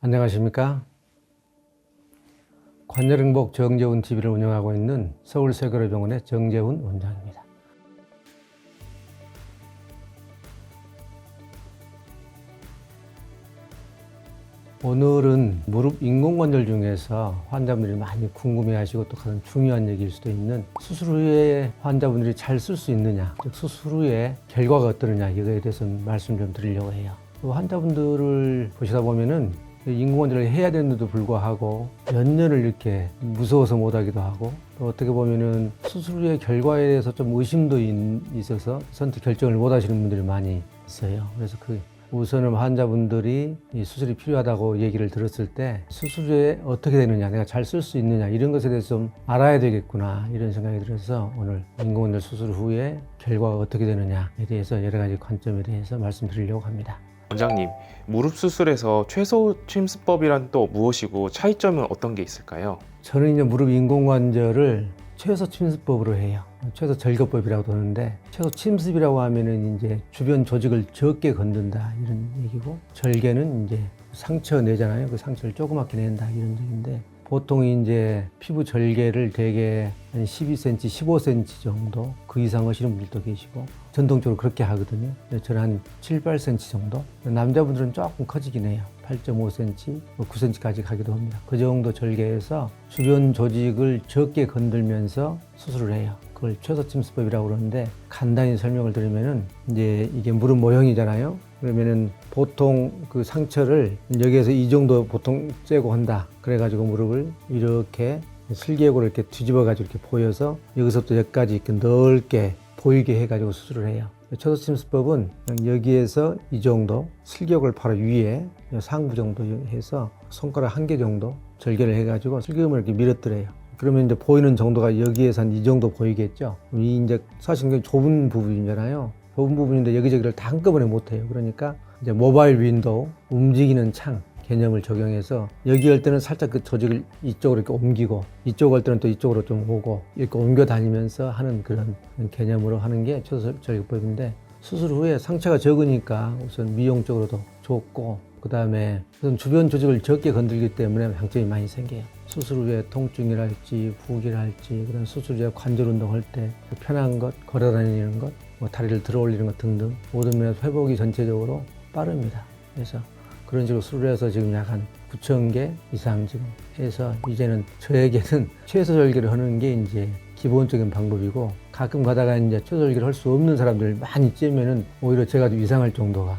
안녕하십니까? 관절행복 정재훈 TV를 운영하고 있는 서울세계로병원의 정재훈 원장입니다. 오늘은 무릎 인공관절 중에서 환자분들이 많이 궁금해하시고 또 가장 중요한 얘기일 수도 있는 수술 후에 환자분들이 잘 쓸 수 있느냐, 즉 수술 후에 결과가 어떠느냐 이거에 대해서 말씀 좀 드리려고 해요. 환자분들을 보시다 보면은 인공관절을 해야 되는데도 불구하고 몇 년을 이렇게 무서워서 못하기도 하고, 또 어떻게 보면은 수술 후의 결과에 대해서 좀 의심도 있어서 선택 결정을 못 하시는 분들이 많이 있어요. 그래서 우선은 환자분들이 이 수술이 필요하다고 얘기를 들었을 때 수술 후에 어떻게 되느냐, 내가 잘 쓸 수 있느냐, 이런 것에 대해서 좀 알아야 되겠구나, 이런 생각이 들어서 오늘 인공관절 수술 후에 결과가 어떻게 되느냐에 대해서 여러 가지 관점에 대해서 말씀드리려고 합니다. 원장님, 무릎 수술에서 최소 침수법이란 또 무엇이고 차이점은 어떤 게 있을까요? 저는 이제 무릎 인공관절을 최소 침습법으로 해요. 최소 절거법이라고 하는데, 최소 침습이라고 하면은 이제 주변 조직을 적게 건든다, 이런 얘기고, 절개는 이제 상처 내잖아요. 그 상처를 조그맣게 낸다, 이런 얘기인데, 보통 이제 피부 절개를 대개 한 12cm, 15cm 정도, 그 이상 하시는 분들도 계시고, 전통적으로 그렇게 하거든요. 저는 한 7, 8cm 정도. 남자분들은 조금 커지긴 해요. 8.5cm, 9cm까지 가기도 합니다. 그 정도 절개해서 주변 조직을 적게 건들면서 수술을 해요. 그걸 최소 침수법이라고 그러는데, 간단히 설명을 드리면은 이제 이게 무릎 모형이잖아요. 그러면은 보통 그 상처를 여기에서 이 정도 보통 째고 한다. 그래가지고 무릎을 이렇게 슬개골을 이렇게 뒤집어가지고 이렇게 보여서 여기서부터 여기까지 이렇게 넓게 보이게 해가지고 수술을 해요. 최소 침수법은 여기에서 이 정도, 슬개골 바로 위에 상부 정도 해서 손가락 1개 정도 절개를 해가지고 슬개골을 이렇게 밀어뜨려요. 그러면 이제 보이는 정도가 여기에서 한 이 정도 보이겠죠. 이 이제 사실 굉장히 좁은 부분이잖아요. 좁은 부분인데 여기저기를 다 한꺼번에 못 해요. 그러니까 이제 모바일 윈도우, 움직이는 창 개념을 적용해서 여기 할 때는 살짝 그 조직을 이쪽으로 이렇게 옮기고, 이쪽 할 때는 또 이쪽으로 좀 오고, 이렇게 옮겨 다니면서 하는 그런 개념으로 하는 게 최소절개법인데, 수술 후에 상처가 적으니까 우선 미용적으로도 좋고, 그 다음에 주변 조직을 적게 건들기 때문에 장점이 많이 생겨요. 수술 후에 통증이랄지 부기랄지, 그다음 수술 후에 관절 운동할 때 편한 것, 걸어 다니는 것, 다리를 들어 올리는 것 등등 모든 면에서 회복이 전체적으로 빠릅니다. 그래서 그런 식으로 수술을 해서 지금 약 한 9,000개 이상 지금 해서, 이제는 저에게는 최소 절개를 하는 게 이제 기본적인 방법이고, 가끔 가다가 이제 최소 절개를 할 수 없는 사람들 많이 찌면은 오히려 제가 좀 이상할 정도가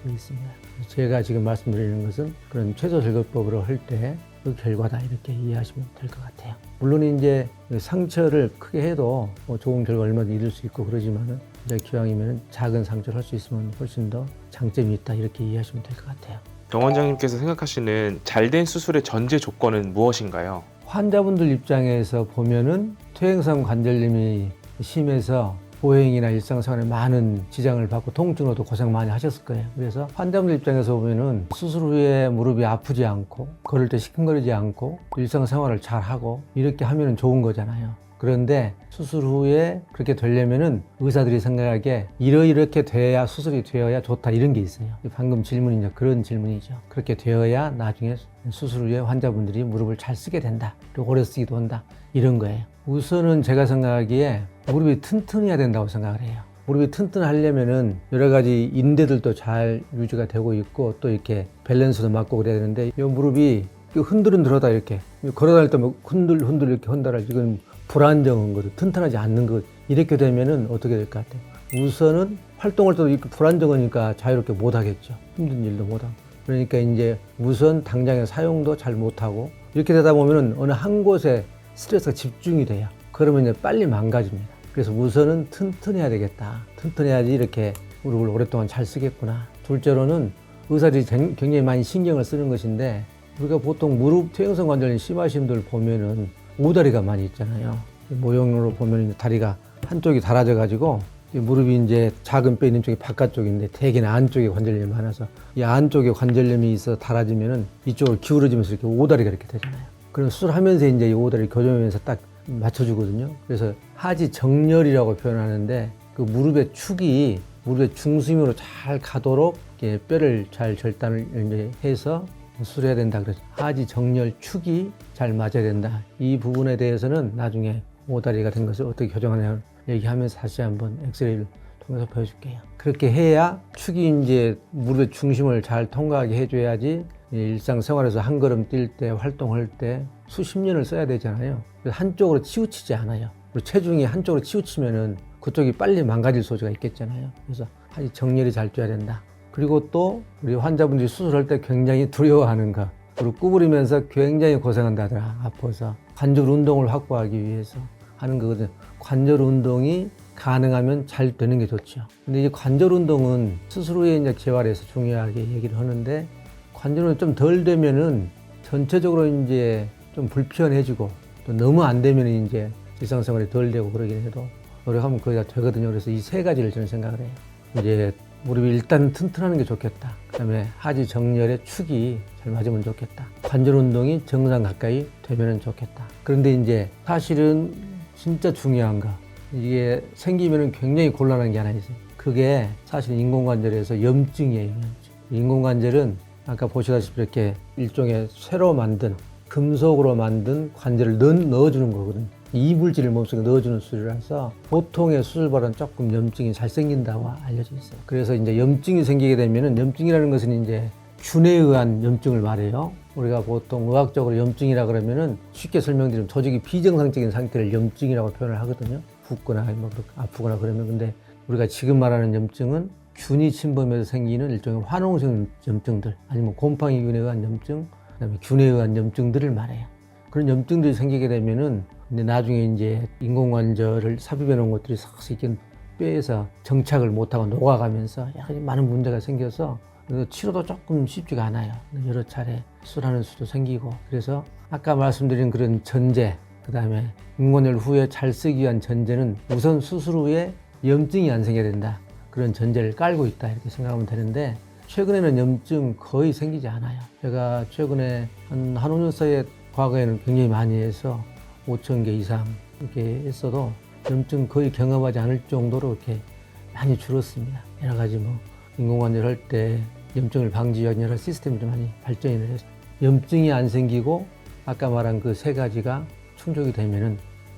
되어 있습니다. 제가 지금 말씀드리는 것은 그런 최소 절개법으로 할 때 그 결과다, 이렇게 이해하시면 될 것 같아요. 물론 이제 상처를 크게 해도 좋은 결과 얼마든지 이룰 수 있고 그러지만은, 이제 기왕이면 작은 상처를 할 수 있으면 훨씬 더 장점이 있다, 이렇게 이해하시면 될 것 같아요. 정 원장님께서 생각하시는 잘된 수술의 전제 조건은 무엇인가요? 환자분들 입장에서 보면은 퇴행성 관절염이 심해서 보행이나 일상생활에 많은 지장을 받고 통증으로도 고생 많이 하셨을 거예요. 그래서 환자분들 입장에서 보면은 수술 후에 무릎이 아프지 않고, 걸을 때 시큰거리지 않고, 일상생활을 잘 하고, 이렇게 하면은 좋은 거잖아요. 그런데 수술 후에 그렇게 되려면은 의사들이 생각하기에 이렇게 돼야, 수술이 되어야 좋다, 이런 게 있어요. 방금 질문이 이제 그런 질문이죠. 그렇게 되어야 나중에 수술 후에 환자분들이 무릎을 잘 쓰게 된다, 그리고 오래 쓰기도 한다, 이런 거예요. 우선은 제가 생각하기에 무릎이 튼튼해야 된다고 생각을 해요. 무릎이 튼튼하려면은 여러 가지 인대들도 잘 유지가 되고 있고, 또 이렇게 밸런스도 맞고 그래야 되는데, 이 무릎이 흔들흔들하다, 이렇게 걸어다닐 때 흔들 이렇게 흔들할, 이건 불안정한 거죠. 튼튼하지 않는 것. 이렇게 되면은 어떻게 될 것 같아요? 우선은 활동할 때도 이렇게 불안정하니까 자유롭게 못 하겠죠. 힘든 일도 못 하고. 그러니까 이제 우선 당장의 사용도 잘 못 하고, 이렇게 되다 보면은 어느 한 곳에 스트레스가 집중이 돼요. 그러면 이제 빨리 망가집니다. 그래서 우선은 튼튼해야 되겠다. 튼튼해야지 이렇게 무릎을 오랫동안 잘 쓰겠구나. 둘째로는 의사들이 굉장히 많이 신경을 쓰는 것인데, 우리가 보통 무릎 퇴행성 관절염 심하신 분들 보면은 오다리가 많이 있잖아요. 모형으로 보면 이제 다리가 한쪽이 달아져 가지고, 무릎이 이제 작은 뼈 있는 쪽이 바깥쪽인데 대개는 안쪽에 관절염이 많아서, 이 안쪽에 관절염이 있어 달아지면은 이쪽으로 기울어지면서 이렇게 오다리가 이렇게 되잖아요. 그럼 수술하면서 이제 이 오다리를 교정하면서 딱 맞춰주거든요. 그래서 하지 정렬이라고 표현하는데, 그 무릎의 축이 무릎의 중심으로 잘 가도록 이렇게 뼈를 잘 절단을 이제 해서 수술해야 된다 그러죠. 하지 정렬 축이 잘 맞아야 된다. 이 부분에 대해서는 나중에 오다리가 된 것을 어떻게 교정하냐 얘기하면서 다시 한번 엑스레이를 통해서 보여줄게요. 그렇게 해야 축이 이제 무릎의 중심을 잘 통과하게 해줘야지 일상생활에서 한 걸음 뛸 때, 활동할 때 수십 년을 써야 되잖아요. 그래서 한쪽으로 치우치지 않아요. 그리고 체중이 한쪽으로 치우치면은 그쪽이 빨리 망가질 소지가 있겠잖아요. 그래서 하지 정렬이 잘 돼야 된다. 그리고 또 우리 환자분들이 수술할 때 굉장히 두려워하는 거, 그리고 구부리면서 굉장히 고생한다더라. 아파서 관절 운동을 확보하기 위해서 하는 거거든요. 관절 운동이 가능하면 잘 되는 게 좋죠. 근데 이 관절 운동은 수술 후에 이제 재활에서 중요하게 얘기를 하는데, 관절은 좀 덜 되면은 전체적으로 이제 좀 불편해지고, 또 너무 안 되면 이제 일상생활이 덜 되고 그러긴 해도 노력하면 거의 다 되거든요. 그래서 이 세 가지를 저는 생각을 해요. 이제 무릎이 일단 튼튼하는 게 좋겠다. 그다음에 하지 정렬의 축이 잘 맞으면 좋겠다. 관절 운동이 정상 가까이 되면 좋겠다. 그런데 이제 사실은 진짜 중요한 거, 이게 생기면 굉장히 곤란한 게 하나 있어요. 그게 사실 인공관절에서 염증이에요. 염증. 인공관절은 아까 보시다시피 이렇게 일종의 새로 만든 금속으로 만든 관절을 넣어주는 거거든요. 이물질을 몸속에 넣어주는 수술이라서 보통의 수술보다는 조금 염증이 잘 생긴다고 알려져 있어요. 그래서 이제 염증이 생기게 되면은, 염증이라는 것은 이제 균에 의한 염증을 말해요. 우리가 보통 의학적으로 염증이라 그러면은 쉽게 설명드리면 조직이 비정상적인 상태를 염증이라고 표현을 하거든요. 붓거나 뭐 아프거나 그러면. 근데 우리가 지금 말하는 염증은 균이 침범해서 생기는 일종의 화농성 염증들, 아니면 곰팡이균에 의한 염증, 그다음에 균에 의한 염증들을 말해요. 그런 염증들이 생기게 되면은 근데 나중에 이제 인공관절을 삽입해 놓은 것들이 싹 이렇게 뼈에서 정착을 못하고 녹아가면서 약간 많은 문제가 생겨서 치료도 조금 쉽지가 않아요. 여러 차례 수술하는 수도 생기고. 그래서 아까 말씀드린 그런 전제, 그 다음에 인공관절 후에 잘 쓰기 위한 전제는 우선 수술 후에 염증이 안 생겨야 된다. 그런 전제를 깔고 있다, 이렇게 생각하면 되는데, 최근에는 염증 거의 생기지 않아요. 제가 최근에 한 5년 사이에, 과거에는 굉장히 많이 해서 5,000개 이상 이렇게 했어도 염증 거의 경험하지 않을 정도로 이렇게 많이 줄었습니다. 여러 가지 뭐 인공관절 할 때 염증을 방지하기 위한 여러 시스템들이 많이 발전을 했어요. 염증이 안 생기고 아까 말한 그 세 가지가 충족이 되면은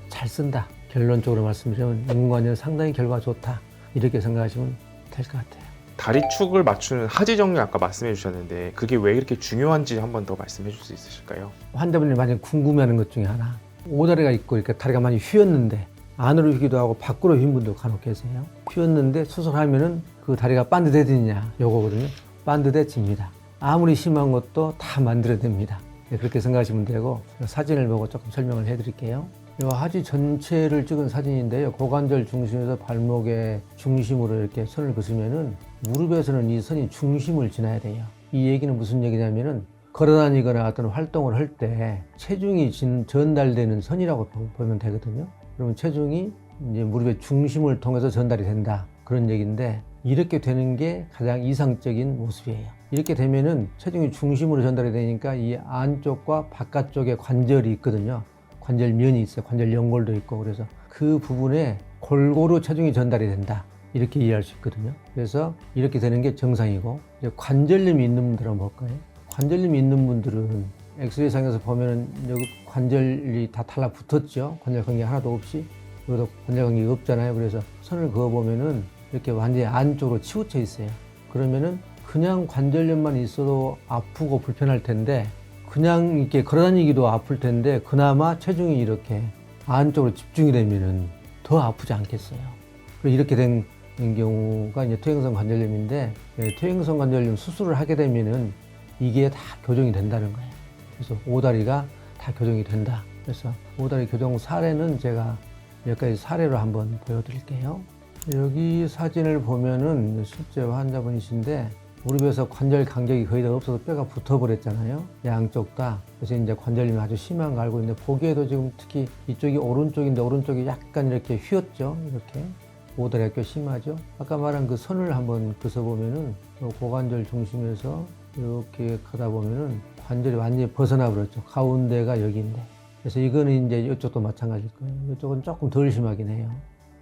잘 쓴다. 결론적으로 말씀드리면 인공관절은 상당히 결과가 좋다. 이렇게 생각하시면 될 것 같아요. 다리 축을 맞추는 하지 정렬 아까 말씀해 주셨는데 그게 왜 이렇게 중요한지 한 번 더 말씀해 줄 수 있으실까요? 환자분들이 많이 궁금해하는 것 중에 하나, 오다리가 있고 이렇게 다리가 많이 휘었는데, 안으로 휘기도 하고 밖으로 휜 분도 간혹 계세요. 휘었는데 수술하면은 그 다리가 반듯해지느냐, 요거거든요. 반듯해집니다. 아무리 심한 것도 다 만들어냅니다. 네, 그렇게 생각하시면 되고, 사진을 보고 조금 설명을 해드릴게요. 이 하지 전체를 찍은 사진인데요. 고관절 중심에서 발목의 중심으로 이렇게 선을 그으면은 무릎에서는 이 선이 중심을 지나야 돼요. 이 얘기는 무슨 얘기냐면은, 걸어다니거나 어떤 활동을 할 때 체중이 전달되는 선이라고 보면 되거든요. 그러면 체중이 이제 무릎의 중심을 통해서 전달이 된다, 그런 얘기인데, 이렇게 되는 게 가장 이상적인 모습이에요. 이렇게 되면은 체중이 중심으로 전달이 되니까 이 안쪽과 바깥쪽에 관절이 있거든요. 관절면이 있어요. 관절 연골도 있고. 그래서 그 부분에 골고루 체중이 전달이 된다, 이렇게 이해할 수 있거든요. 그래서 이렇게 되는 게 정상이고, 이제 관절염이 있는 분들 한번 볼까요? 관절염이 있는 분들은 엑스레이상에서 보면은 여기 관절이 다 달라붙었죠. 관절관계 하나도 없이. 여기도 관절관계가 없잖아요. 그래서 선을 그어보면은 이렇게 완전히 안쪽으로 치우쳐 있어요. 그러면은 그냥 관절염만 있어도 아프고 불편할 텐데, 그냥 이렇게 걸어다니기도 아플 텐데, 그나마 체중이 이렇게 안쪽으로 집중이 되면은 더 아프지 않겠어요. 이렇게 된 경우가 이제 퇴행성 관절염인데, 퇴행성 관절염 수술을 하게 되면은 이게 다 교정이 된다는 거예요. 그래서 오다리가 다 교정이 된다. 그래서 오다리 교정 사례는 제가 몇 가지 사례로 한번 보여드릴게요. 여기 사진을 보면은 실제 환자분이신데, 무릎에서 관절 간격이 거의 다 없어서 뼈가 붙어버렸잖아요. 양쪽 다. 그래서 이제 관절염이 아주 심한 거 알고 있는데, 보기에도 지금 특히 이쪽이 오른쪽인데 오른쪽이 약간 이렇게 휘었죠. 이렇게. 오다리가 꽤 심하죠. 아까 말한 그 선을 한번 그어보면은 고관절 중심에서 이렇게 가다 보면은 관절이 완전히 벗어나 버렸죠. 가운데가 여기인데. 그래서 이거는 이제 이쪽도 마찬가지일 거예요. 이쪽은 조금 덜 심하긴 해요.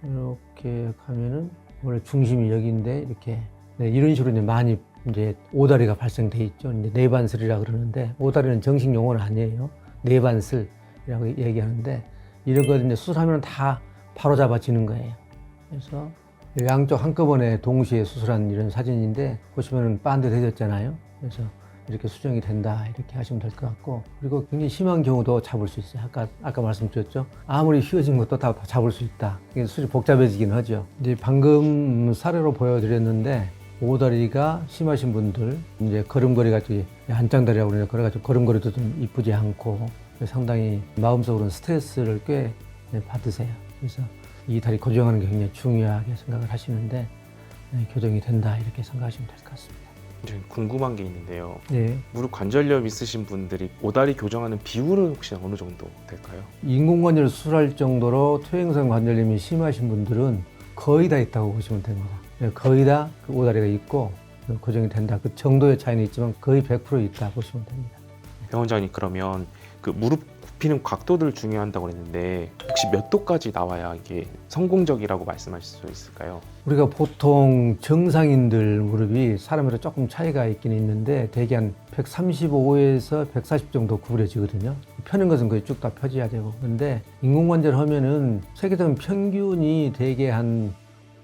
이렇게 가면은 원래 중심이 여기인데 이렇게, 네, 이런 식으로 이제 많이 이제 오다리가 발생돼 있죠. 이제 내반슬이라 그러는데 오다리는 정식 용어는 아니에요. 내반슬이라고 얘기하는데 이런 거 이제 수술하면 다 바로 잡아지는 거예요. 그래서 양쪽 한꺼번에 동시에 수술한 이런 사진인데 보시면은 반듯해졌잖아요. 그래서 이렇게 수정이 된다 이렇게 하시면 될 것 같고 그리고 굉장히 심한 경우도 잡을 수 있어요. 아까 말씀드렸죠. 아무리 휘어진 것도 다 잡을 수 있다. 이게 수술이 복잡해지긴 하죠. 이제 방금 사례로 보여드렸는데 오다리가 심하신 분들 이제 걸음걸이가 한짱다리라고 그러는데 그래가지고 걸음걸이도 좀 이쁘지 않고 상당히 마음속으로는 스트레스를 꽤 받으세요. 그래서 이 다리 교정하는 게 굉장히 중요하게 생각을 하시는데 교정이 된다 이렇게 생각하시면 될 것 같습니다. 좀 궁금한 게 있는데요. 예. 무릎 관절염 있으신 분들이 오다리 교정하는 비율은 혹시 어느 정도 될까요? 인공관절 수술할 정도로 퇴행성 관절염이 심하신 분들은 거의 다 있다고 보시면 됩니다. 거의 다 그 오다리가 있고 교정이 된다. 그 정도의 차이는 있지만 거의 100% 있다 보시면 됩니다. 병원장님 그러면 그 무릎 굽히는 각도들 중요한다고 그랬는데 혹시 몇 도까지 나와야 이게 성공적이라고 말씀하실 수 있을까요? 우리가 보통 정상인들 무릎이 사람마다 조금 차이가 있긴 있는데 대개 한 135에서 140 정도 구부려지거든요. 펴는 것은 거의 쭉 다 펴져야 되고 그런데 인공관절 하면은 세계적인 평균이 대개 한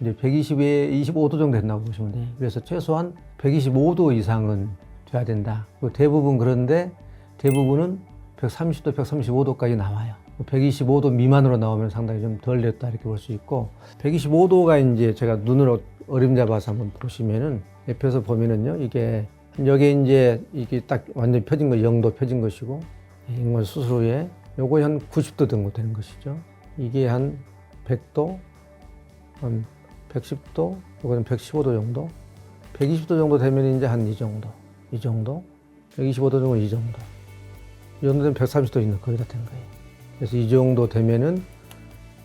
이제 120에 25도 정도 된다고 보시면 돼요. 그래서 최소한 125도 이상은 돼야 된다. 그리고 대부분 그런데 대부분은 130도, 135도까지 나와요. 125도 미만으로 나오면 상당히 좀 덜 됐다 이렇게 볼 수 있고 125도가 이제 제가 눈으로 어림잡아서 한번 보시면은 옆에서 보면은요 이게 여기 이제 이게 딱 완전히 펴진 거 0도 펴진 것이고 인공 수술 후에 요거 한 90도 정도 되는 것이죠. 이게 한 100도, 한 110도, 요거는 115도 정도, 120도 정도 되면 이제 한 이 정도, 125도 정도 이 정도. 이 정도 되면 130도 있는 거의 다 된 거예요. 그래서 이 정도 되면은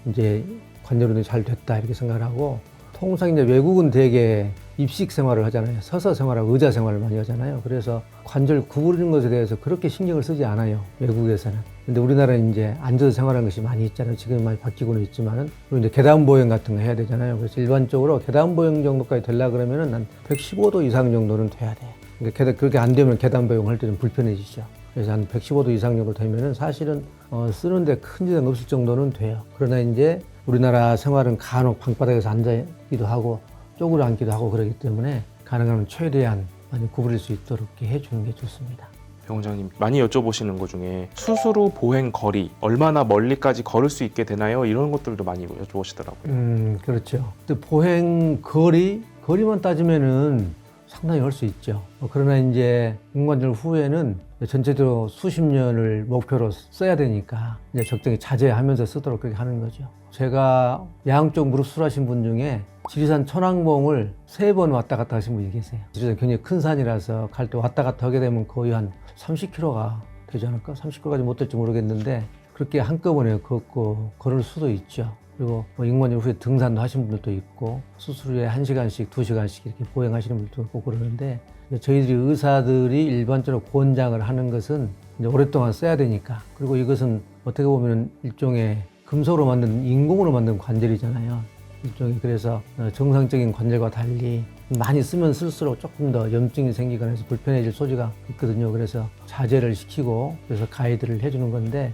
이제 관절 운동이 잘 됐다 이렇게 생각을 하고 통상 이제 외국은 되게 입식 생활을 하잖아요. 서서 생활하고 의자 생활을 많이 하잖아요. 그래서 관절 구부리는 것에 대해서 그렇게 신경을 쓰지 않아요. 외국에서는. 근데 우리나라는 이제 앉아서 생활하는 것이 많이 있잖아요. 지금 많이 바뀌고는 있지만은. 그리고 이제 계단 보행 같은 거 해야 되잖아요. 그래서 일반적으로 계단 보행 정도까지 되려고 그러면은 한 115도 이상 정도는 돼야 돼요. 그러니까 그렇게 안 되면 계단 보행 할 때 좀 불편해지죠. 그래서 한 115도 이상 정도 되면은 사실은 쓰는데 큰 지장 없을 정도는 돼요. 그러나 이제 우리나라 생활은 간혹 방바닥에서 앉아있기도 하고 쪼그려 앉기도 하고 그러기 때문에 가능하면 최대한 많이 구부릴 수 있도록 이렇게 해주는 게 좋습니다. 병원장님 많이 여쭤보시는 것 중에 수술 후 보행 거리 얼마나 멀리까지 걸을 수 있게 되나요? 이런 것들도 많이 여쭤보시더라고요. 그렇죠. 보행 거리만 따지면은 상당히 할 수 있죠. 그러나 이제 인공관절 후에는 전체적으로 수십 년을 목표로 써야 되니까 이제 적당히 자제하면서 쓰도록 그렇게 하는 거죠. 제가 양쪽 무릎 수술하신 분 중에 지리산 천왕봉을 3번 왔다 갔다 하신 분이 계세요. 지리산 굉장히 큰 산이라서 갈 때 왔다 갔다 하게 되면 거의 한 30km가 되지 않을까? 30km까지 못 될지 모르겠는데 그렇게 한꺼번에 걷고 걸을 수도 있죠. 그리고 인공관절 후에 등산도 하신 분들도 있고 수술 후에 1시간씩, 2시간씩 이렇게 보행하시는 분들도 있고 그러는데 저희들이 의사들이 일반적으로 권장을 하는 것은 이제 오랫동안 써야 되니까 그리고 이것은 어떻게 보면 일종의 금속으로 만든 인공으로 만든 관절이잖아요. 일종의 그래서 정상적인 관절과 달리 많이 쓰면 쓸수록 조금 더 염증이 생기거나 해서 불편해질 소지가 있거든요. 그래서 자제를 시키고 그래서 가이드를 해주는 건데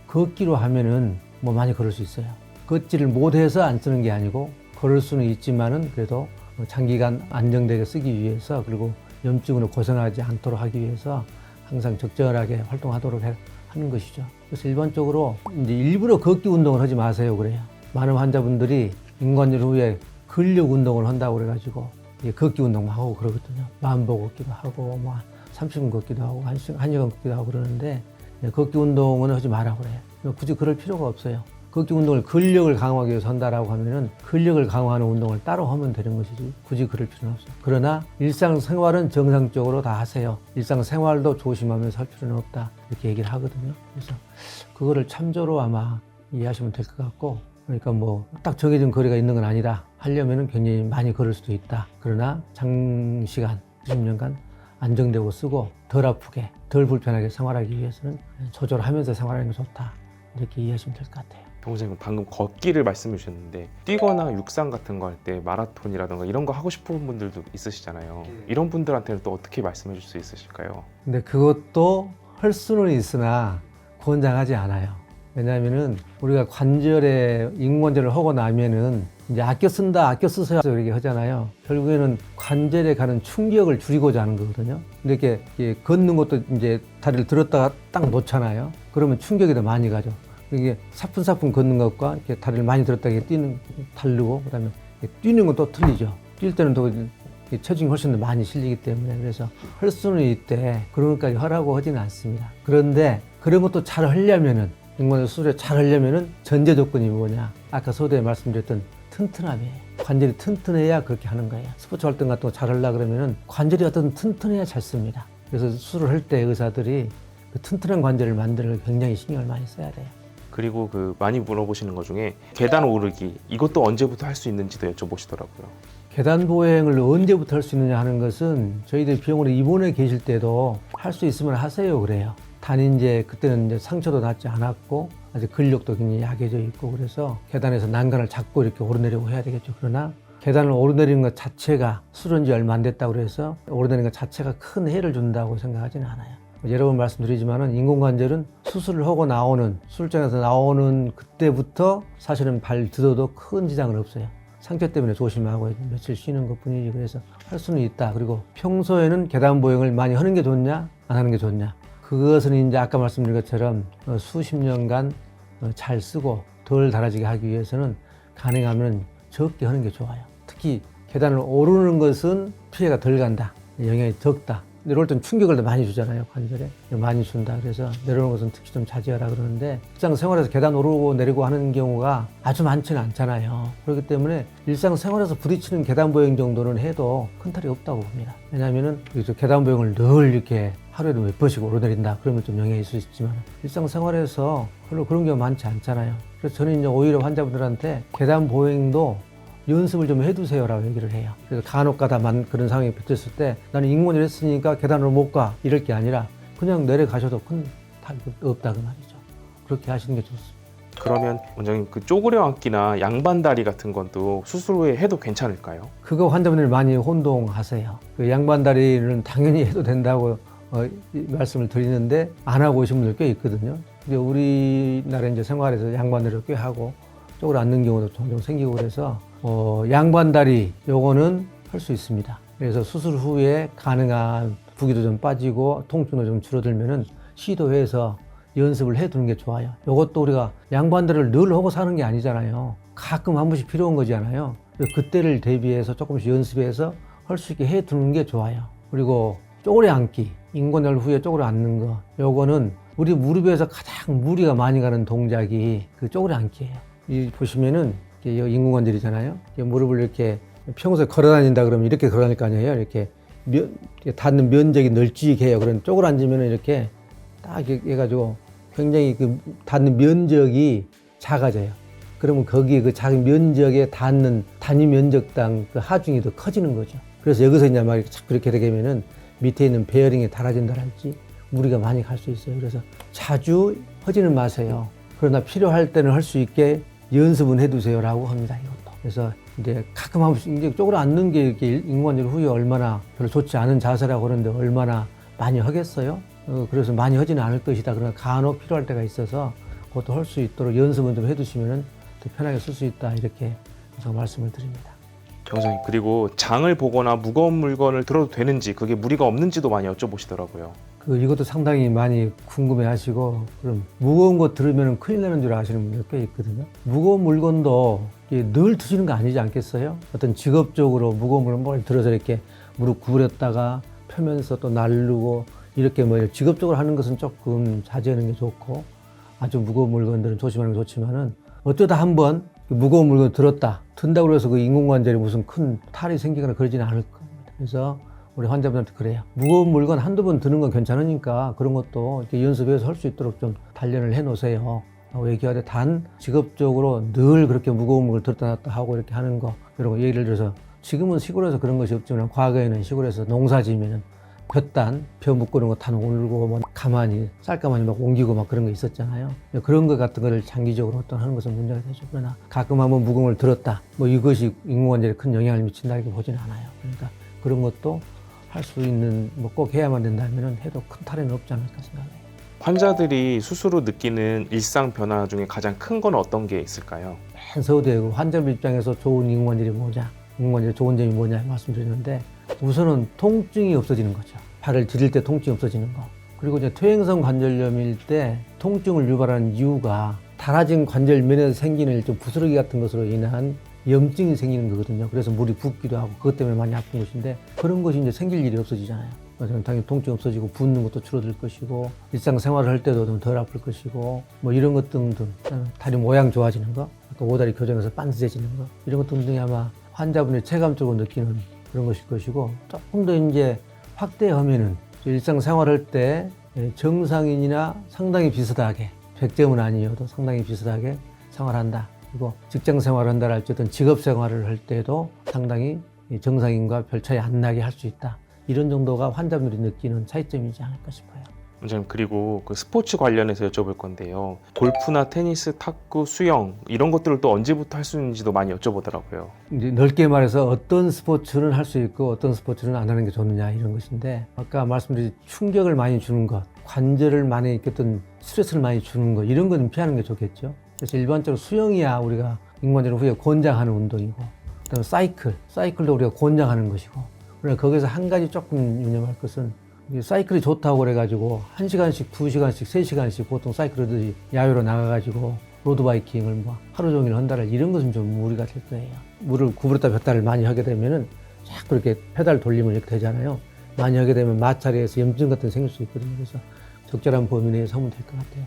걷기로 하면은 뭐 많이 걸을 수 있어요. 걷지를 못해서 안 쓰는 게 아니고 걸을 수는 있지만은 그래도 장기간 안정되게 쓰기 위해서 그리고 염증으로 고생하지 않도록 하기 위해서 항상 적절하게 활동하도록 하는 것이죠. 그래서 일반적으로 이제 일부러 걷기 운동을 하지 마세요 그래요. 많은 환자분들이 인공관절 후에 근력 운동을 한다고 그래가지고 걷기 운동 하고 그러거든요. 만보 걷기도 하고 뭐 30분 걷기도 하고 1시간 걷기도 하고 그러는데 걷기 운동은 하지 마라 그래요. 굳이 그럴 필요가 없어요. 걷기 운동을 근력을 강화하기 위해서 한다라고 하면은 근력을 강화하는 운동을 따로 하면 되는 것이지 굳이 그럴 필요는 없어요. 그러나 일상생활은 정상적으로 다 하세요. 일상생활도 조심하면서 할 필요는 없다. 이렇게 얘기를 하거든요. 그래서 그거를 참조로 아마 이해하시면 될 것 같고 그러니까 뭐 딱 정해진 거리가 있는 건 아니라 하려면은 굉장히 많이 걸을 수도 있다. 그러나 장시간, 20년간 안정되고 쓰고 덜 아프게, 덜 불편하게 생활하기 위해서는 조절하면서 생활하는 게 좋다. 이렇게 이해하시면 될 것 같아요. 선생님 방금 걷기를 말씀해 주셨는데 뛰거나 육상 같은 거 할 때 마라톤이라든가 이런 거 하고 싶은 분들도 있으시잖아요. 이런 분들한테는 또 어떻게 말씀해 줄 수 있으실까요? 근데 그것도 할 수는 있으나 권장하지 않아요. 왜냐하면은 우리가 관절에 인공관절을 하고 나면은 이제 아껴 쓴다, 아껴 쓰세요 이렇게 하잖아요. 결국에는 관절에 가는 충격을 줄이고자 하는 거거든요. 근데 이렇게 걷는 것도 이제 다리를 들었다가 딱 놓잖아요. 그러면 충격이 더 많이 가죠. 이게 사뿐사뿐 걷는 것과 이렇게 다리를 많이 들었다가 뛰는 다르고, 그다음에 뛰는 건 또 틀리죠. 뛸 때는 더 체중이 훨씬 더 많이 실리기 때문에, 그래서 할 수는 있대 그런 것까지 하라고 하지는 않습니다. 그런데 그런 것도 잘 하려면은, 인공관절 수술에 잘 하려면은 전제 조건이 뭐냐? 아까 서두에 말씀드렸던 튼튼함이에요. 관절이 튼튼해야 그렇게 하는 거예요. 스포츠 활동 같은 거 잘 하려고 그러면은 관절이 어떤 튼튼해야 잘 씁니다. 그래서 수술을 할 때 의사들이 그 튼튼한 관절을 만드는 걸 굉장히 신경을 많이 써야 돼요. 그리고 많이 물어보시는 것 중에 계단 오르기 이것도 언제부터 할 수 있는지도 여쭤보시더라고요. 계단 보행을 언제부터 할 수 있느냐 하는 것은 저희들 병원에 입원해 계실 때도 할 수 있으면 하세요 그래요. 단 이제 그때는 이제 상처도 낫지 않았고 아직 근력도 굉장히 약해져 있고, 그래서 계단에서 난간을 잡고 이렇게 오르내리고 해야 되겠죠. 그러나 계단을 오르내리는 것 자체가 수술한 지 얼마 안 됐다고 그래서 오르내리는 것 자체가 큰 해를 준다고 생각하지는 않아요. 여러 번 말씀드리지만은 인공관절은 수술을 하고 나오는, 수술장에서 나오는 그때부터 사실은 발 디뎌도 큰 지장은 없어요. 상처 때문에 조심하고 며칠 쉬는 것 뿐이지. 그래서 할 수는 있다. 그리고 평소에는 계단 보행을 많이 하는 게 좋냐 안 하는 게 좋냐, 그것은 이제 아까 말씀드린 것처럼 수십 년간 잘 쓰고 덜 달아지게 하기 위해서는 가능하면 적게 하는 게 좋아요. 특히 계단을 오르는 것은 피해가 덜 간다, 영향이 적다. 내려올 땐 충격을 더 많이 주잖아요, 관절에. 많이 준다. 그래서 내려오는 것은 특히 좀 자제하라 그러는데, 일상생활에서 계단 오르고 내리고 하는 경우가 아주 많지는 않잖아요. 그렇기 때문에 일상생활에서 부딪히는 계단 보행 정도는 해도 큰 탈이 없다고 봅니다. 왜냐하면은 계단 보행을 늘 이렇게 하루에도 몇 번씩 오르내린다 그러면 좀 영향이 있을 수 있지만, 일상생활에서 별로 그런 경우 많지 않잖아요. 그래서 저는 이제 오히려 환자분들한테 계단 보행도 연습을 좀 해두세요라고 얘기를 해요. 그래서 간혹가다 그런 상황이 닥쳤을 때 나는 인공관절 했으니까 계단으로 못 가 이럴 게 아니라 그냥 내려가셔도 큰 탈이 없다 그 말이죠. 그렇게 하시는 게 좋습니다. 그러면 원장님 쪼그려 앉기나 양반다리 같은 건 또 수술 후에 해도 괜찮을까요? 그거 환자분들 많이 혼동하세요. 그 양반다리는 당연히 해도 된다고 말씀을 드리는데 안 하고 오신 분들 꽤 있거든요. 근데 우리나라 이제 생활에서 양반다리를 꽤 하고 쪼그려 앉는 경우도 종종 생기고, 그래서 양반다리 요거는 할 수 있습니다. 그래서 수술 후에 가능한 부기도 좀 빠지고 통증도 좀 줄어들면은 시도해서 연습을 해두는 게 좋아요. 요것도 우리가 양반다리를 늘 하고 사는 게 아니잖아요. 가끔 한 번씩 필요한 거잖아요. 그때를 대비해서 조금씩 연습해서 할 수 있게 해두는 게 좋아요. 그리고 쪼그려 앉기, 인공관절 후에 쪼그려 앉는 거, 요거는 우리 무릎에서 가장 무리가 많이 가는 동작이 그 쪼그려 앉기예요. 이 보시면은 인공관절이잖아요. 무릎을 이렇게 평소에 걸어 다닌다 그러면 이렇게 걸어 다닐 거 아니에요. 이렇게 닿는 면적이 널찍해요. 해요. 그럼 쪼그려 앉으면 이렇게 딱 해가지고 굉장히 그 닿는 면적이 작아져요. 그러면 거기 그 작은 면적에 닿는 단위 면적당 그 하중이 더 커지는 거죠. 그래서 여기서 이제 막 자꾸 그렇게 되면은 밑에 있는 베어링이 달아진다랄지 무리가 많이 갈 수 있어요. 그래서 자주 하지는 마세요. 그러나 필요할 때는 할 수 있게 연습은 해두세요라고 합니다. 이것도. 그래서 이제 가끔 한 번씩 이제 쪼그려 앉는 게 이렇게 인공관절 후에 얼마나 별로 좋지 않은 자세라고 하는데 얼마나 많이 하겠어요? 그래서 많이 하지는 않을 것이다. 그러나 간혹 필요할 때가 있어서 그것도 할 수 있도록 연습은 좀 해두시면은 더 편하게 쓸 수 있다. 이렇게 제가 말씀을 드립니다. 원장님, 그리고 장을 보거나 무거운 물건을 들어도 되는지, 그게 무리가 없는지도 많이 여쭤보시더라고요. 이것도 상당히 많이 궁금해 하시고, 그럼 무거운 거 들으면 큰일 나는 줄 아시는 분들 꽤 있거든요. 무거운 물건도 늘 드시는 거 아니지 않겠어요? 어떤 직업적으로 무거운 물건을 들어서 이렇게 무릎 구부렸다가 펴면서 또 날르고 이렇게 직업적으로 하는 것은 조금 자제하는 게 좋고, 아주 무거운 물건들은 조심하는 게 좋지만은 어쩌다 한번 무거운 물건을 든다고 해서 그 인공관절에 무슨 큰 탈이 생기거나 그러지는 않을 겁니다. 그래서 우리 환자분한테 그래요. 무거운 물건 한두 번 드는 건 괜찮으니까 그런 것도 이렇게 연습해서 할 수 있도록 좀 단련을 해 놓으세요 라고 얘기하되, 단 직업적으로 늘 그렇게 무거운 물건을 들었다 놨다 하고 이렇게 하는 거, 이런 거 예를 들어서 지금은 시골에서 그런 것이 없지만 과거에는 시골에서 농사 지으면 볕단, 벼 묶는 거 다 올고 뭐 가만히 쌀가마니 막 옮기고 막 그런 거 있었잖아요. 그런 것 같은 거를 장기적으로 어떤 하는 것은 문제가 되죠. 그러나 가끔 한번 무공을 들었다. 뭐 이것이 인공관절에 큰 영향을 미친다 이렇게 보지는 않아요. 그러니까 그런 것도 할 수 있는 뭐 꼭 해야만 된다면은 해도 큰 탈에는 없지 않을까 생각해요. 환자들이 스스로 느끼는 일상 변화 중에 가장 큰 건 어떤 게 있을까요? 맨 서두에 환자분 입장에서 좋은 인공관절이 뭐냐, 인공관절의 좋은 점이 뭐냐 말씀드렸는데 우선은 통증이 없어지는 거죠. 발을 디딜 때 통증이 없어지는 거. 그리고 이제 퇴행성 관절염일 때 통증을 유발하는 이유가 닳아진 관절면에서 생기는 일종 부스러기 같은 것으로 인한 염증이 생기는 거거든요. 그래서 물이 붓기도 하고 그것 때문에 많이 아픈 것인데 그런 것이 이제 생길 일이 없어지잖아요. 그래서 당연히 통증 없어지고 붓는 것도 줄어들 것이고 일상생활을 할 때도 좀 덜 아플 것이고 뭐 이런 것 등등 다리 모양 좋아지는 거, 아까 오다리 교정에서 반듯해지는 거 이런 것 등등이 아마 환자분이 체감적으로 느끼는 그런 것일 것이고 조금 더 이제 확대하면은 일상생활할 때 정상인이나 상당히 비슷하게 100점은 아니어도 상당히 비슷하게 생활한다. 그리고 직장 생활을 한다 할지 어떤 직업 생활을 할 때도 상당히 정상인과 별 차이 안 나게 할 수 있다. 이런 정도가 환자분들이 느끼는 차이점이지 않을까 싶어요. 원장님, 그리고 그 스포츠 관련해서 여쭤볼 건데요. 골프나 테니스, 탁구, 수영 이런 것들을 또 언제부터 할 수 있는지도 많이 여쭤보더라고요. 이제 넓게 말해서 어떤 스포츠는 할 수 있고 어떤 스포츠는 안 하는 게 좋느냐 이런 것인데 아까 말씀드린 충격을 많이 주는 것, 관절을 많이 어떤 스트레스를 많이 주는 것 이런 거는 피하는 게 좋겠죠. 그래서 일반적으로 수영이야 우리가 인공관절 후에 권장하는 운동이고 그다음에 사이클도 우리가 권장하는 것이고 그러나 거기서 한 가지 조금 유념할 것은 사이클이 좋다고 그래가지고 1시간씩, 2시간씩, 3시간씩 보통 사이클러들이 야외로 나가가지고 로드바이킹을 뭐 하루 종일 한다를 이런 것은 좀 무리가 될 거예요. 물을 구부렸다 폈다를 많이 하게 되면은 자꾸 이렇게 페달 돌리면 이렇게 되잖아요. 많이 하게 되면 마찰에서 염증 같은 게 생길 수 있거든요. 그래서 적절한 범위 내에서 하면 될 것 같아요.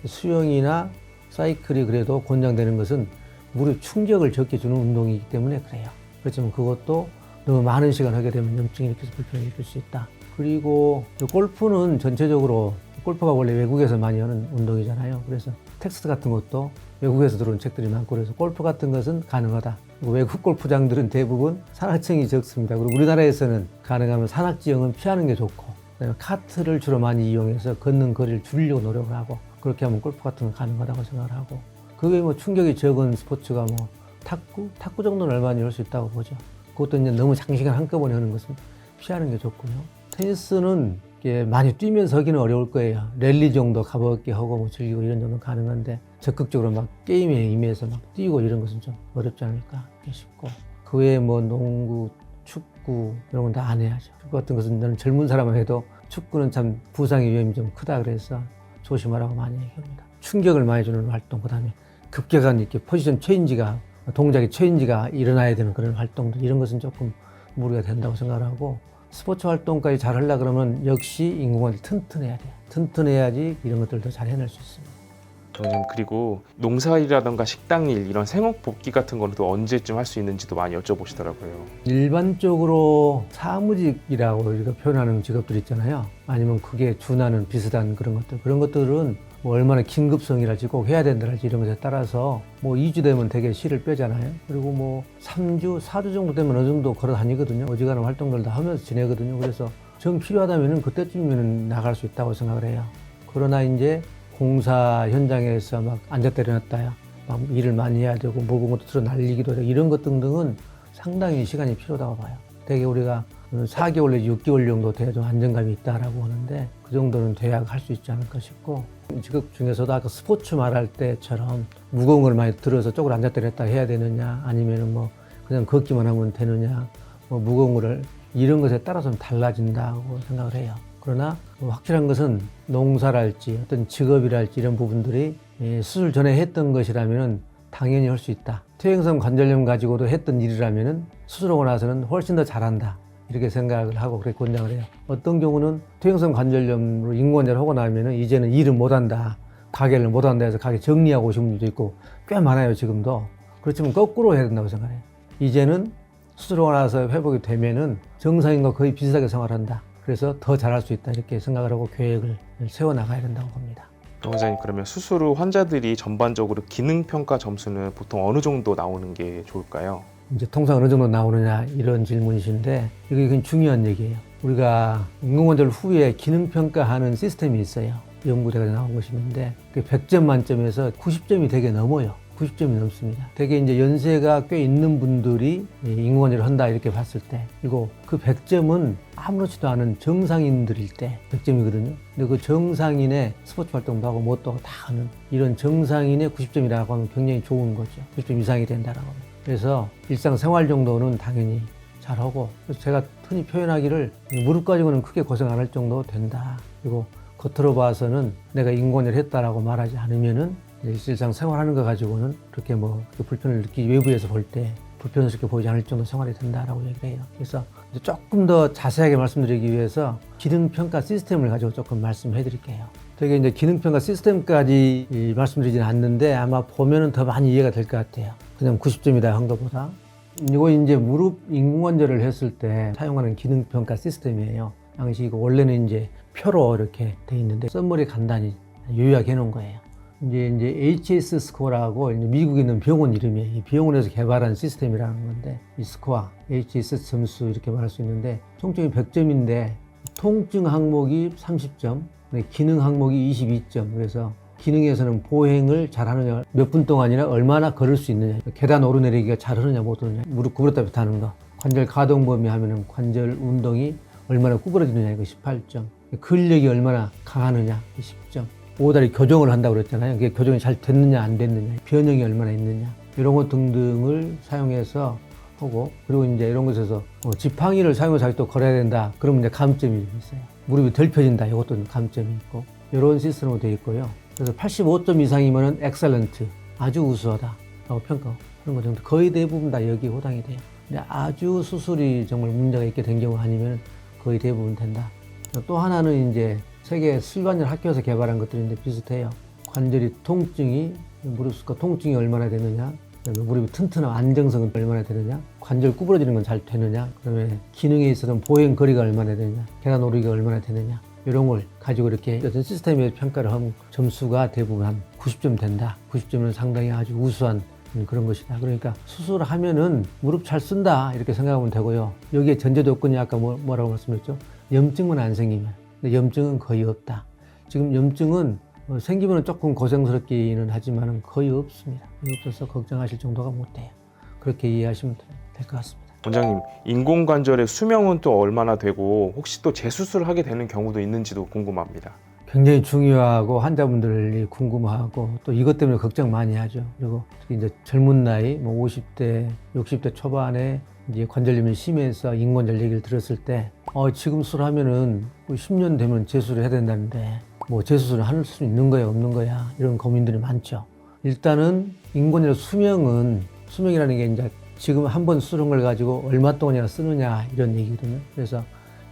수영이나 사이클이 그래도 권장되는 것은 물의 충격을 적게 주는 운동이기 때문에 그래요. 그렇지만 그것도 너무 많은 시간 하게 되면 염증이 이렇게 불편을 일으킬 수 있다. 그리고 골프는 전체적으로 골프가 원래 외국에서 많이 하는 운동이잖아요. 그래서 텍스트 같은 것도 외국에서 들어온 책들이 많고 그래서 골프 같은 것은 가능하다. 그리고 외국 골프장들은 대부분 산악층이 적습니다. 그리고 우리나라에서는 가능하면 산악지형은 피하는 게 좋고 그다음에 카트를 주로 많이 이용해서 걷는 거리를 줄이려고 노력을 하고 그렇게 하면 골프 같은 건 가능하다고 생각을 하고 그 외에 뭐 충격이 적은 스포츠가 뭐 탁구 정도는 얼마나 할 수 있다고 보죠. 그것도 이제 너무 장시간 한꺼번에 하는 것은 피하는 게 좋고요. 테니스는 많이 뛰면서 하기는 어려울 거예요. 랠리 정도 가볍게 하고 뭐 즐기고 이런 정도는 가능한데 적극적으로 막 게임에 임해서 막 뛰고 이런 것은 좀 어렵지 않을까 싶고 그 외에 뭐 농구, 축구 이런 건 다 안 해야죠. 축구 같은 것은 저는 젊은 사람만 해도 축구는 참 부상의 위험이 좀 크다 그래서 조심하라고 많이 얘기합니다. 충격을 많이 주는 활동, 그다음에 급격한 이렇게 포지션 체인지가 동작의 체인지가 일어나야 되는 그런 활동들 이런 것은 조금 무리가 된다고 생각을 하고 스포츠 활동까지 잘 하려고 그러면 역시 인공관절이 튼튼해야 돼요. 튼튼해야지 이런 것들도 잘 해낼 수 있습니다. 원장님, 그리고 농사일이라던가 식당일 이런 생업 복귀 같은 거는 또 언제쯤 할 수 있는지도 많이 여쭤보시더라고요. 일반적으로 사무직이라고 우리가 표현하는 직업들 있잖아요. 아니면 그게 준하는 비슷한 그런 것들은 뭐 얼마나 긴급성이랄지 꼭 해야 된다랄지 이런 것에 따라서 뭐 2주 되면 되게 실을 빼잖아요. 그리고 뭐 3주, 4주 정도 되면 어느 정도 걸어 다니거든요. 어지간한 활동들 다 하면서 지내거든요. 그래서 정 필요하다면은 그때쯤이면 나갈 수 있다고 생각을 해요. 그러나 이제 공사 현장에서 막 앉았다 일어났다 막 일을 많이 해야 되고 무거운 것도 들어 날리기도 하고 이런 것 등등은 상당히 시간이 필요하다고 봐요. 되게 우리가 4개월 내지 6개월 정도 돼야 좀 안정감이 있다라고 하는데 그 정도는 돼야 할 수 있지 않을까 싶고 직업 중에서도 아까 스포츠 말할 때처럼 무거운 걸 많이 들어서 쪽으로 앉았다 일어났다 해야 되느냐 아니면은 뭐 그냥 걷기만 하면 되느냐 뭐 무거운 거를 이런 것에 따라서는 달라진다고 생각을 해요. 그러나 확실한 것은 농사랄지 어떤 직업이랄지 이런 부분들이 수술 전에 했던 것이라면 당연히 할 수 있다. 퇴행성 관절염 가지고도 했던 일이라면 수술하고 나서는 훨씬 더 잘한다. 이렇게 생각을 하고 그렇게 권장을 해요. 어떤 경우는 퇴행성 관절염으로 인공관절을 하고 나면 이제는 일을 못한다. 가게를 못한다 해서 가게 정리하고 오신 분들도 있고 꽤 많아요 지금도. 그렇지만 거꾸로 해야 된다고 생각해요. 이제는 수술하고 나서 회복이 되면은 정상인과 거의 비슷하게 생활한다. 그래서 더 잘할 수 있다 이렇게 생각을 하고 계획을 세워나가야 된다고 봅니다. 원장님, 그러면 수술 후 환자들이 전반적으로 기능평가 점수는 보통 어느 정도 나오는 게 좋을까요? 이제 통상 어느 정도 나오느냐 이런 질문이신데 이게 굉장히 중요한 얘기예요. 우리가 인공관절 후에 기능평가하는 시스템이 있어요. 연구대가 나온 것이 있는데 100점 만점에서 90점이 되게 넘어요. 90점이 넘습니다. 되게 이제 연세가 꽤 있는 분들이 인공관절을 한다 이렇게 봤을 때, 그리고 그 100점은 아무렇지도 않은 정상인들일 때 100점이거든요. 근데 그 정상인의 스포츠 활동도 하고 뭣도 하고 다 하는 이런 정상인의 90점이라고 하면 굉장히 좋은 거죠. 90점 이상이 된다라고 하면. 그래서 일상생활 정도는 당연히 잘하고, 그래서 제가 흔히 표현하기를 무릎 가지고는 크게 고생 안 할 정도 된다. 그리고 겉으로 봐서는 내가 인공관절을 했다라고 말하지 않으면은 일상 생활하는 거 가지고는 그렇게 뭐 불편을 느끼지, 외부에서 볼 때 불편스럽게 보이지 않을 정도 생활이 된다라고 얘기를 해요. 그래서 이제 조금 더 자세하게 말씀드리기 위해서 기능평가 시스템을 가지고 조금 말씀해 드릴게요. 되게 이제 기능평가 시스템까지 말씀드리지는 않는데 아마 보면은 더 많이 이해가 될 것 같아요. 그냥 90점이다 한 것보다. 이거 이제 무릎 인공관절을 했을 때 사용하는 기능평가 시스템이에요. 당시 이거 원래는 이제 표로 이렇게 돼 있는데 썸머리 간단히 요약해 놓은 거예요. 이제 HS 스코어라고 이제 미국에 있는 병원 이름이에요. 이 병원에서 개발한 시스템이라는 건데, 이 스코어, HS 점수 이렇게 말할 수 있는데, 총점이 100점인데 통증 항목이 30점, 기능 항목이 22점. 그래서 기능에서는 보행을 잘하느냐, 몇 분 동안이나 얼마나 걸을 수 있느냐, 계단 오르내리기가 잘 하느냐 못 하느냐, 무릎 구부렸다 폈다 하는 거, 관절 가동 범위 하면은 관절 운동이 얼마나 구부러지느냐, 이거 18점, 근력이 얼마나 강하느냐, 10점. 오다리 교정을 한다고 그랬잖아요. 그게 교정이 잘 됐느냐 안 됐느냐, 변형이 얼마나 있느냐, 이런 것 등등을 사용해서 하고, 그리고 이제 이런 것에서 지팡이를 사용해서 또 걸어야 된다. 그러면 이제 감점이 있어요. 무릎이 덜 펴진다. 이것도 감점이 있고, 이런 시스템으로 되어 있고요. 그래서 85점 이상이면은 엑셀런트, 아주 우수하다라고 평가하고, 그런 거 정도 거의 대부분 다 여기 호당이 돼요. 근데 아주 수술이 정말 문제가 있게 된 경우 아니면 거의 대부분 된다. 또 하나는 이제 세계 슬관절 학회에서 개발한 것들인데 비슷해요. 관절이 통증이, 무릎과 통증이 얼마나 되느냐, 무릎이 튼튼한 안정성은 얼마나 되느냐, 관절 구부러지는 건 잘 되느냐, 그다음에 기능에 있어서는 보행 거리가 얼마나 되느냐, 계단 오르기가 얼마나 되느냐, 이런 걸 가지고 이렇게 어떤 시스템에 평가를 하면 점수가 대부분 한 90점 된다. 90점은 상당히 아주 우수한 그런 것이다. 그러니까 수술을 하면은 무릎 잘 쓴다 이렇게 생각하면 되고요. 여기에 전제 조건이 아까 뭐라고 말씀드렸죠? 염증만 안 생기면. 근데 염증은 거의 없다. 지금 염증은 생기면 조금 고생스럽기는 하지만 거의 없습니다. 거의 없어서 걱정하실 정도가 못 돼요. 그렇게 이해하시면 될 것 같습니다. 원장님, 인공관절의 수명은 또 얼마나 되고 혹시 또 재수술을 하게 되는 경우도 있는지도 궁금합니다. 굉장히 중요하고 환자분들이 궁금하고 또 이것 때문에 걱정 많이 하죠. 그리고 특히 이제 젊은 나이, 뭐 50대, 60대 초반에 이제 관절염이 심해서 인공관절 얘기를 들었을 때, 지금 수술하면은 10년 되면 재수를 해야 된다는데, 뭐 재수술을 할 수 있는 거야, 없는 거야, 이런 고민들이 많죠. 일단은 인공관절 수명이라는 게 이제 지금 한 번 수술한 걸 가지고 얼마 동안이나 쓰느냐, 이런 얘기거든요. 그래서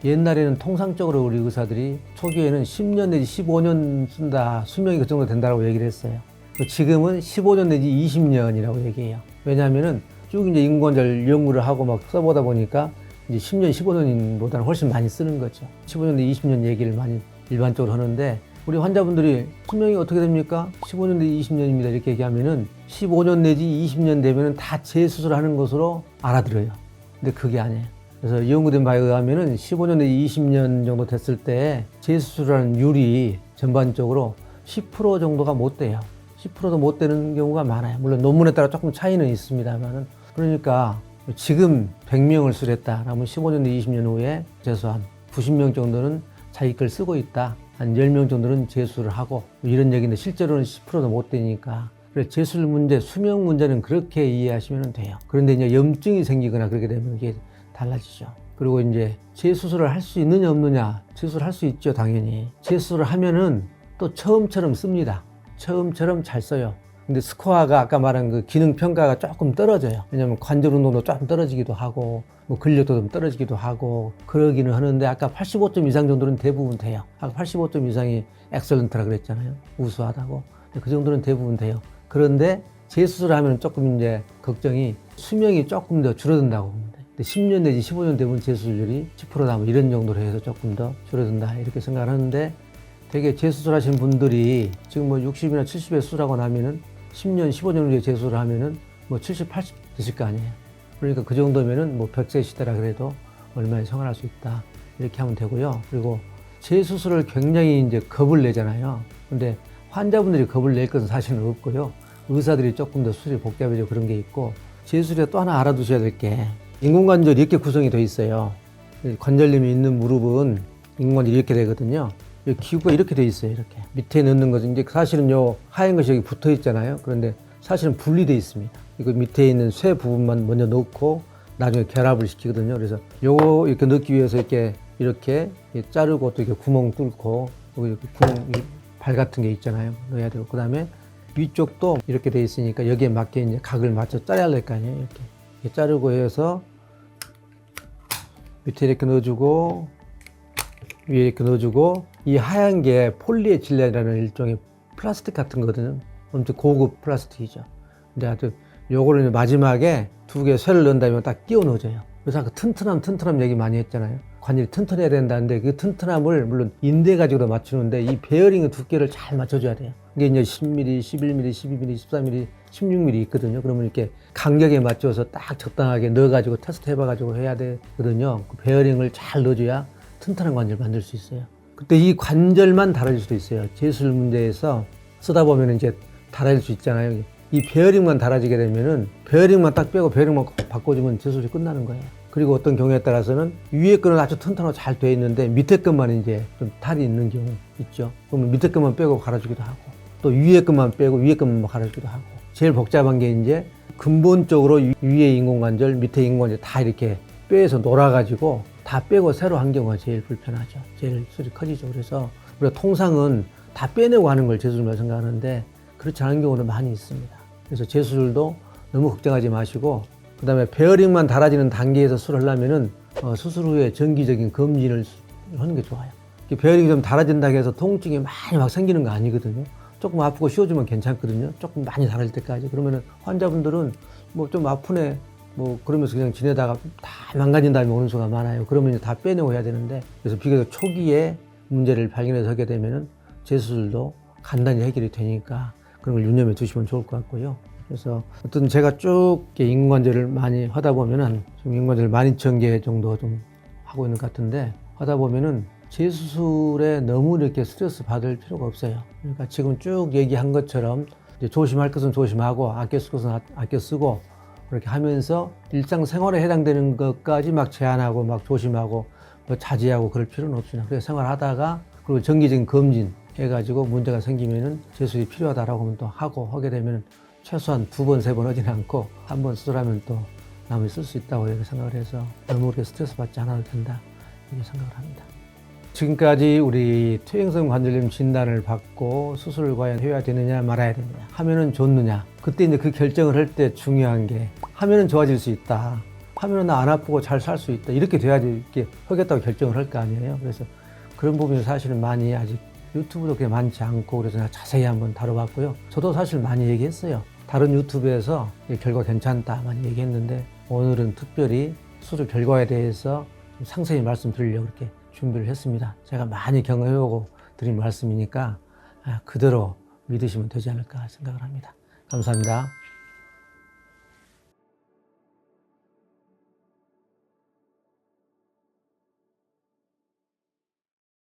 옛날에는 통상적으로 우리 의사들이 초기에는 10년 내지 15년 쓴다, 수명이 그 정도 된다고 얘기를 했어요. 지금은 15년 내지 20년이라고 얘기해요. 왜냐하면은 쭉 이제 인공관절 연구를 하고 막 써보다 보니까 이제 10년, 15년보다는 훨씬 많이 쓰는 거죠. 15년 내지 20년 얘기를 많이 일반적으로 하는데, 우리 환자분들이 수명이 어떻게 됩니까? 15년 내지 20년입니다. 이렇게 얘기하면은 15년 내지 20년 되면은 다 재수술하는 것으로 알아들어요. 근데 그게 아니에요. 그래서 연구된 바에 의하면은 15년 내지 20년 정도 됐을 때 재수술하는 율이 전반적으로 10% 정도가 못 돼요. 10%도 못 되는 경우가 많아요. 물론 논문에 따라 조금 차이는 있습니다만은. 그러니까 지금 100명을 수술했다. 그러면 15년 내지 20년 후에 재수한 90명 정도는 자기 걸 쓰고 있다. 한 10명 정도는 재수를 하고, 이런 얘기인데 실제로는 10%도 못 되니까. 그래서 재수술 문제, 수명 문제는 그렇게 이해하시면 돼요. 그런데 이제 염증이 생기거나 그렇게 되면 이게 달라지죠. 그리고 이제 재수술을 할 수 있느냐 없느냐, 재수술을 할 수 있죠, 당연히. 재수술을 하면은 또 처음처럼 씁니다. 처음처럼 잘 써요. 근데 스코어가 아까 말한 그 기능 평가가 조금 떨어져요. 왜냐면 관절 운동도 조금 떨어지기도 하고, 뭐 근력도 좀 떨어지기도 하고 그러기는 하는데, 아까 85점 이상 정도는 대부분 돼요. 아까 85점 이상이 엑셀런트라 그랬잖아요. 우수하다고. 그 정도는 대부분 돼요. 그런데 재수술을 하면 조금 이제 걱정이, 수명이 조금 더 줄어든다고 봅니다. 10년 내지 15년 되면 재수술률이 10%다 뭐 이런 정도로 해서 조금 더 줄어든다 이렇게 생각을 하는데, 되게 재수술 하신 분들이 지금 뭐 60이나 70에 수술하고 나면은 10년, 15년 후에 재수술을 하면은 뭐 70, 80 되실 거 아니에요. 그러니까 그 정도면은 뭐 100세 시대라 그래도 얼마나 생활할 수 있다. 이렇게 하면 되고요. 그리고 재수술을 굉장히 이제 겁을 내잖아요. 근데 환자분들이 겁을 낼 것은 사실은 없고요. 의사들이 조금 더 수술이 복잡해지고 그런 게 있고, 재수술에 또 하나 알아두셔야 될 게 인공관절이 이렇게 구성이 돼 있어요. 관절염이 있는 무릎은 인공관절이 이렇게 되거든요. 기구가 이렇게 돼 있어요. 이렇게 밑에 넣는 것은 이제 사실은 요 하얀 것이 여기 붙어 있잖아요. 그런데 사실은 분리돼 있습니다. 이거 밑에 있는 쇠 부분만 먼저 넣고 나중에 결합을 시키거든요. 그래서 요거 이렇게 넣기 위해서 이렇게 자르고 또 이렇게 구멍 뚫고 여기 이렇게 구멍 발 같은 게 있잖아요. 넣어야 되고, 그 다음에 위쪽도 이렇게 돼 있으니까 여기에 맞게 이제 각을 맞춰 짜야 될 거 아니에요. 이렇게 자르고 해서 밑에 이렇게 넣어주고 위에 이렇게 넣어주고, 이 하얀 게 폴리에틸렌이라는 일종의 플라스틱 같은 거거든요. 엄청 고급 플라스틱이죠. 근데 하여튼 요거를 마지막에 두 개 쇠를 넣은 다음에 딱 끼워 넣어줘요. 그래서 아까 튼튼함 얘기 많이 했잖아요. 관절이 튼튼해야 된다는데 그 튼튼함을 물론 인대 가지고도 맞추는데 이 베어링의 두께를 잘 맞춰줘야 돼요. 이게 이제 10mm, 11mm, 12mm, 14mm, 16mm 있거든요. 그러면 이렇게 간격에 맞춰서 딱 적당하게 넣어가지고 테스트 해봐가지고 해야 되거든요. 그 베어링을 잘 넣어줘야 튼튼한 관절 만들 수 있어요. 그때 이 관절만 달아질 수도 있어요. 재술 문제에서 쓰다 보면 이제 달아질 수 있잖아요. 이 베어링만 달아지게 되면은 베어링만 딱 빼고 베어링만 바꿔주면 재술이 끝나는 거예요. 그리고 어떤 경우에 따라서는 위에 거는 아주 튼튼하고 잘 돼 있는데 밑에 것만 이제 좀 탈이 있는 경우 있죠. 그러면 밑에 것만 빼고 갈아주기도 하고, 또 위에 것만 빼고 위에 것만 갈아주기도 하고, 제일 복잡한 게 이제 근본적으로 위에 인공관절, 밑에 인공관절 다 이렇게 뼈에서 놀아가지고 다 빼고 새로 한 경우가 제일 불편하죠. 제일 수술이 커지죠. 그래서 우리가 통상은 다 빼내고 하는 걸 재수술로 생각하는데 그렇지 않은 경우도 많이 있습니다. 그래서 재수술도 너무 걱정하지 마시고, 그 다음에 베어링만 달아지는 단계에서 수술을 하려면은 수술 후에 정기적인 검진을 하는 게 좋아요. 베어링이 좀 달아진다고 해서 통증이 많이 막 생기는 거 아니거든요. 조금 아프고 쉬어주면 괜찮거든요. 조금 많이 달아질 때까지. 그러면은 환자분들은 뭐 좀 아프네 뭐 그러면서 그냥 지내다가 다 망가진 다음에 오는 수가 많아요. 그러면 이제 다 빼내고 해야 되는데, 그래서 비교적 초기에 문제를 발견해서 하게 되면은 재수술도 간단히 해결이 되니까 그런 걸 유념해 두시면 좋을 것 같고요. 그래서 어떤 제가 쭉 인공관절을 많이 하다 보면은 지금 인공관절 12,000개 정도 좀 하고 있는 것 같은데, 하다 보면은 재수술에 너무 이렇게 스트레스 받을 필요가 없어요. 그러니까 지금 쭉 얘기한 것처럼 이제 조심할 것은 조심하고 아껴 쓸 것은 아껴 쓰고 그렇게 하면서 일상생활에 해당되는 것까지 막 제한하고 막 조심하고 뭐 자제하고 그럴 필요는 없습니다. 그래서 생활하다가 그리고 정기적인 검진 해가지고 문제가 생기면은 재수술이 필요하다라고 하면 또 하게 되면 최소한 2번, 3번 하지는 않고 한 번 수술하면 또 남을 쓸 수 있다고 이렇게 생각을 해서 너무 그렇게 스트레스 받지 않아도 된다 이렇게 생각을 합니다. 지금까지 우리 퇴행성 관절염 진단을 받고 수술을 과연 해야 되느냐 말아야 되느냐 하면은 좋느냐, 그때 이제 그 결정을 할 때 중요한 게 하면은 좋아질 수 있다, 하면은 나 안 아프고 잘 살 수 있다 이렇게 돼야지 이렇게 하겠다고 결정을 할 거 아니에요. 그래서 그런 부분이 사실은 많이 아직 유튜브도 그렇게 많지 않고 그래서 제가 자세히 한번 다뤄봤고요. 저도 사실 많이 얘기했어요. 다른 유튜브에서 결과 괜찮다 많이 얘기했는데 오늘은 특별히 수술 결과에 대해서 좀 상세히 말씀드리려고 이렇게 준비를 했습니다. 제가 많이 경험해보고 드린 말씀이니까 그대로 믿으시면 되지 않을까 생각을 합니다. 감사합니다.